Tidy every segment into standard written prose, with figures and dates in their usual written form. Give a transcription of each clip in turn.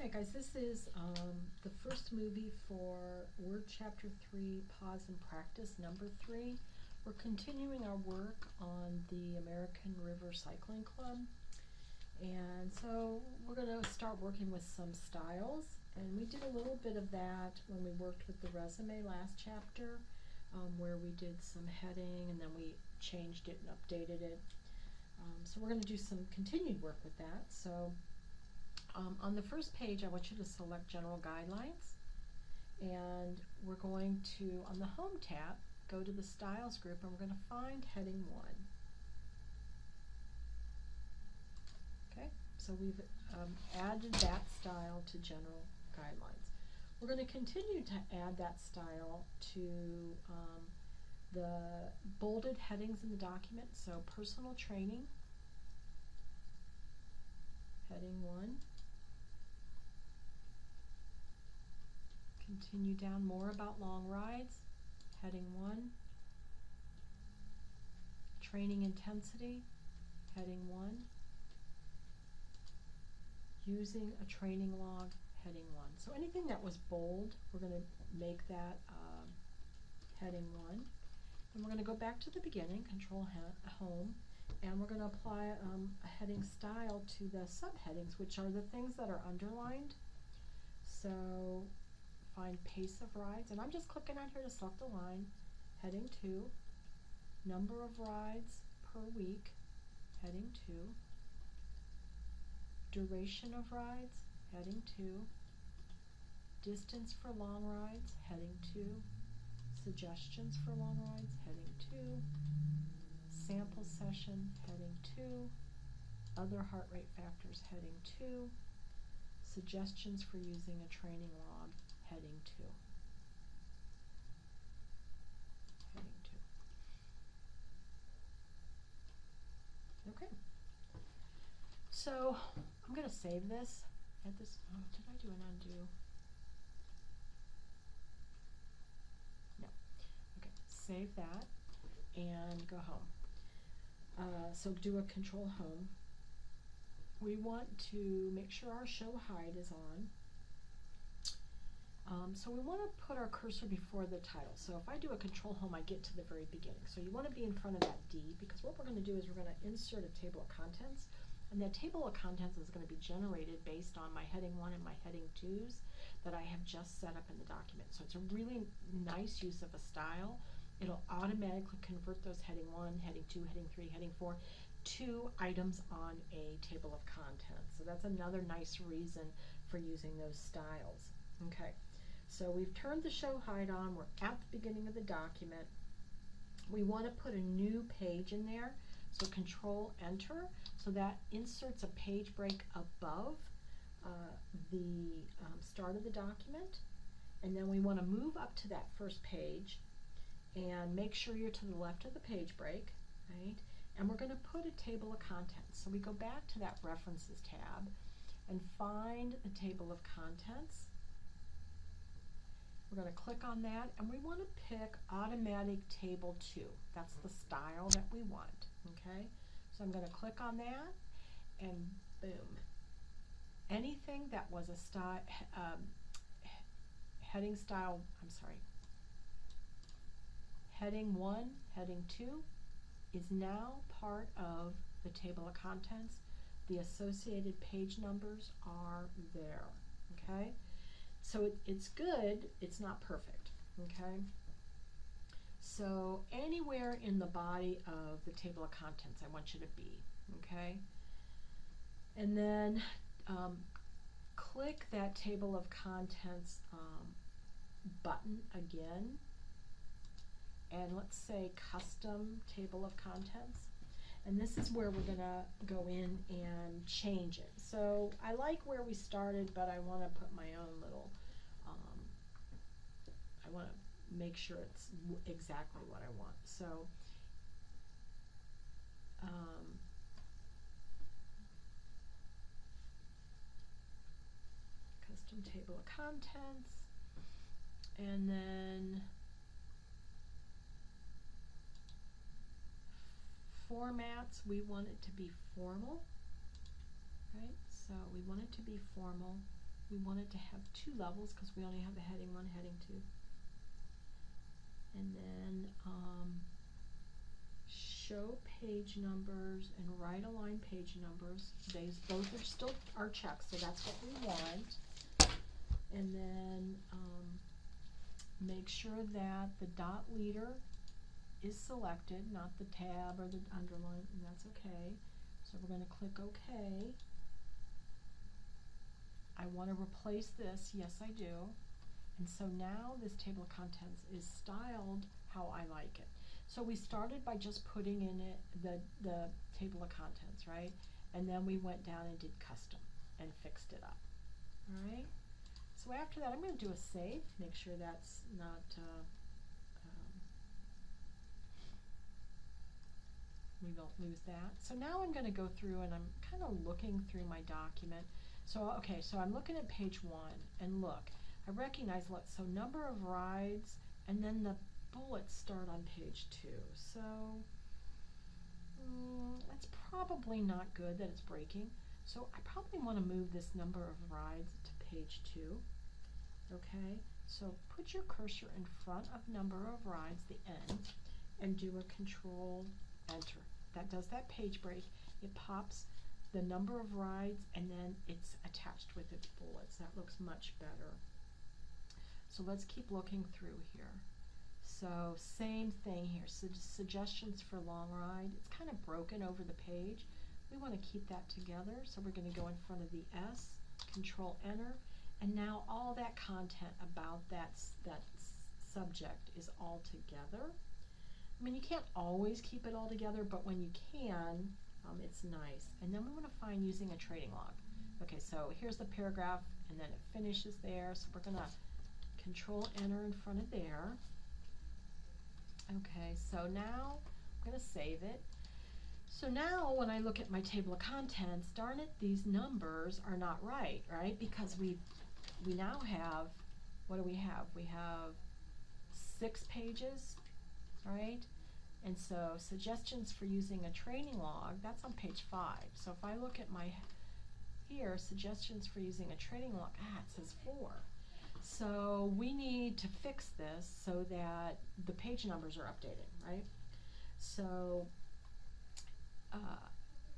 Okay, guys, this is the first movie for Word Chapter 3, Pause and Practice number 3. We're continuing our work on the American River Cycling Club. And so we're going to start working with some styles. And we did a little bit of that when we worked with the resume last chapter, where we did some heading and then we changed it and updated it. So we're going to do some continued work with that. So on the first page, I want you to select General Guidelines, and we're going to, on the Home tab, go to the Styles group, and we're going to find Heading 1. Okay, so we've added that style to General Guidelines. We're going to continue to add that style to the bolded headings in the document, so Personal Training, Heading 1. Continue down, More About Long Rides, Heading 1. Training Intensity, Heading 1. Using a Training Log, Heading 1. So anything that was bold, we're going to make that Heading 1. And we're going to go back to the beginning, Control Home, and we're going to apply a heading style to the subheadings, which are the things that are underlined. So find Pace of Rides, and I'm just clicking on here to select a line. Heading 2, Number of Rides per week, Heading 2, Duration of Rides, Heading 2, Distance for Long Rides, Heading 2, Suggestions for Long Rides, Heading 2, Sample Session, Heading 2, Other Heart Rate Factors, Heading 2, Suggestions for Using a Training Log, Heading 2. Heading 2. Okay. So I'm going to save this at this. Oh, did I do an undo? No. Okay. Save that and go home. So do a Control Home. We want to make sure our Show Hide is on. So we want to put our cursor before the title. So if I do a Control Home, I get to the very beginning. So you want to be in front of that D, because what we're going to do is we're going to insert a table of contents. And that table of contents is going to be generated based on my Heading 1 and my Heading 2s that I have just set up in the document. So it's a really nice use of a style. It'll automatically convert those Heading 1, Heading 2, Heading 3, Heading 4 to items on a table of contents. So that's another nice reason for using those styles. Okay, so we've turned the Show Hide on. We're at the beginning of the document. We want to put a new page in there. So Control Enter, so that inserts a page break above the start of the document. And then we want to move up to that first page and make sure you're to the left of the page break, right? And we're going to put a table of contents. So we go back to that References tab and find the table of contents. We're going to click on that, and we want to pick Automatic Table 2. That's the style that we want. Okay, so I'm going to click on that, and boom. Anything that was a style, heading style, I'm sorry, Heading 1, Heading 2 is now part of the table of contents. The associated page numbers are there. Okay, so it's good, it's not perfect. Okay. So anywhere in the body of the table of contents I want you to be, okay? And then click that table of contents button again, and let's say Custom Table of Contents. And this is where we're going to go in and change it. So I like where we started, but I want to put my own little, I want to make sure it's exactly what I want. So Custom Table of Contents, and then formats, we want it to be formal, right? So we want it to be formal. We want it to have 2 levels because we only have a heading 1, heading 2. And then show page numbers and right align page numbers. Both are still our checks, so that's what we want. And then make sure that the dot leader is selected, not the tab or the underline, and that's okay. So we're going to click OK. I want to replace this. Yes, I do. And so now this table of contents is styled how I like it. So we started by just putting in it the table of contents, right? And then we went down and did custom and fixed it up. All right. So after that, I'm going to do a save. Make sure that's not we don't lose that. So now I'm going to go through and I'm kind of looking through my document. So okay, so I'm looking at page 1 and look, I recognize, look, so number of rides and then the bullets start on page 2. So that's probably not good that it's breaking. So I probably want to move this number of rides to page 2. Okay, so put your cursor in front of number of rides, the N, and do a control enter. That does that page break. It pops the number of rides and then it's attached with its bullets. That looks much better. So let's keep looking through here. So same thing here, so suggestions for long ride. It's kind of broken over the page. We want to keep that together, so we're going to go in front of the S, control enter, and now all that content about that subject is all together. I mean, you can't always keep it all together, but when you can, it's nice. And then we want to find using a trading log. Okay, so here's the paragraph, and then it finishes there, so we're going to control enter in front of there. Okay, so now I'm going to save it. So now when I look at my table of contents, darn it, these numbers are not right, right? Because we now have, what do we have? We have 6 pages, right? And so suggestions for using a training log, that's on page 5. So if I look at my, here, suggestions for using a training log, it says 4. So we need to fix this so that the page numbers are updated, right? So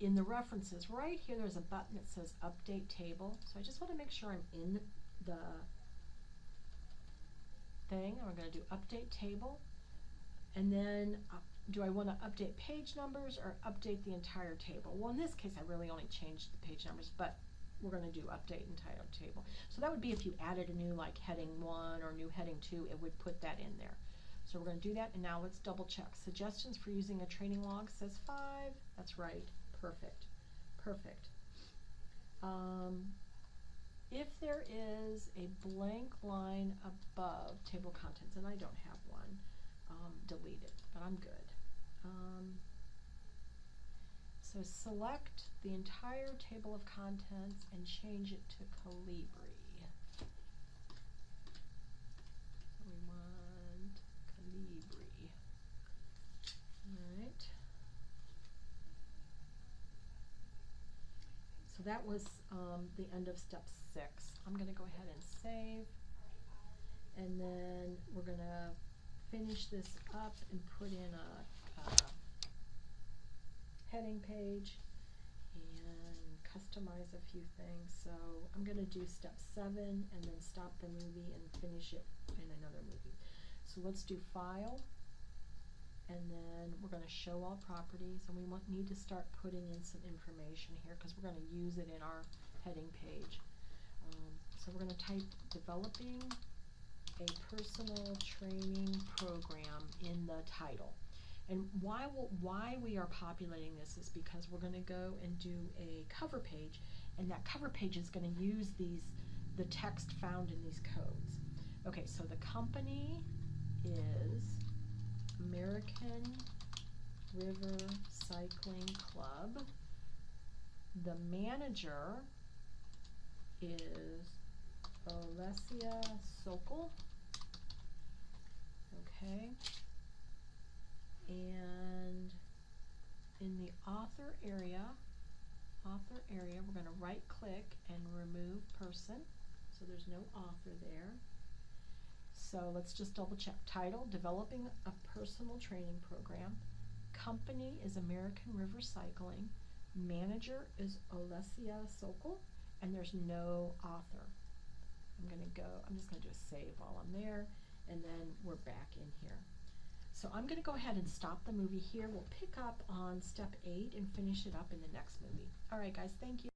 in the references, right here, there's a button that says update table. So I just want to make sure I'm in the thing. I'm going to do update table. And then do I want to update page numbers or update the entire table? Well, in this case, I really only changed the page numbers, but we're going to do update entire table. So that would be if you added a new like heading 1 or new heading 2, it would put that in there. So we're going to do that, and now let's double check. Suggestions for using a training log says 5. That's right. Perfect. Perfect. If there is a blank line above table of contents, and I don't have one, delete it, but I'm good. So select the entire table of contents and change it to Calibri. So we want Calibri. Alright. So that was the end of step 6. I'm going to go ahead and save. And then we're going to finish this up and put in a heading page and customize a few things. So I'm going to do step 7 and then stop the movie and finish it in another movie. So let's do file, and then we're going to show all properties, and we need to start putting in some information here because we're going to use it in our heading page. So we're going to type developing a personal training program in the title. And why we are populating this is because we're going to go and do a cover page, and that cover page is going to use the text found in these codes. Okay, so the company is American River Cycling Club. The manager is Alessia Sokol. Okay. And in the author area, we're going to right click and remove person. So there's no author there. So let's just double check. Title, Developing a Personal Training Program. Company is American River Cycling. Manager is Olesia Sokol, and there's no author. I'm just gonna do a save while I'm there, and then we're back in here. So I'm gonna go ahead and stop the movie here. We'll pick up on step 8 and finish it up in the next movie. All right, guys, thank you.